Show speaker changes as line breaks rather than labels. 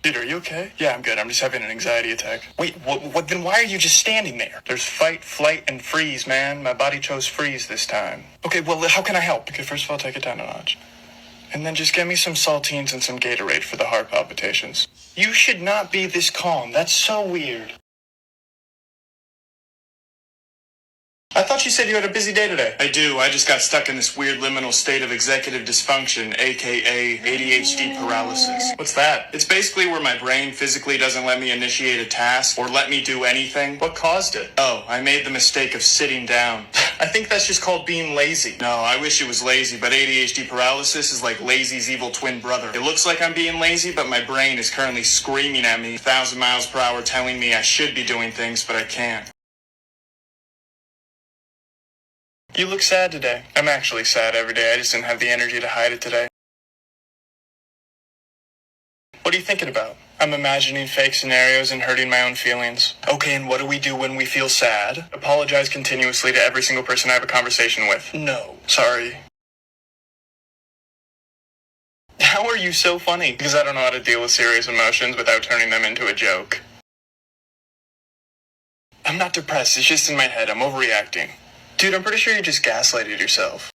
Dude, are you okay? Yeah, I'm good. I'm just having an anxiety attack. Wait, what? Then why are you just standing there? There's fight, flight, and freeze, man. My body chose freeze this time. Okay, well, how can I help? Okay, first of all, take it down a notch. And then just get me some saltines and some Gatorade for the heart palpitations. You should not be this calm. That's so weird. I thought you said you had a busy day today. I do. I just got stuck in this weird liminal state of executive dysfunction, aka ADHD paralysis. What's that? It's basically where my brain physically doesn't let me initiate a task or let me do anything. What caused it? Oh, I made the mistake of sitting down. I think that's just called being lazy. No, I wish it was lazy, but ADHD paralysis is like lazy's evil twin brother. It looks like I'm being lazy, but my brain is currently screaming at me 1,000 miles per hour telling me I should be doing things, but I can't. You look sad today. I'm actually sad every day. I just didn't have the energy to hide it today. What are you thinking about? I'm imagining fake scenarios and hurting my own feelings. Okay, and what do we do when we feel sad? Apologize continuously to every single person I have a conversation with. No, sorry. How are you so funny? Because I don't know how to deal with serious emotions without turning them into a joke. I'm not depressed. It's just in my head. I'm overreacting. Dude, I'm pretty sure you just gaslighted yourself.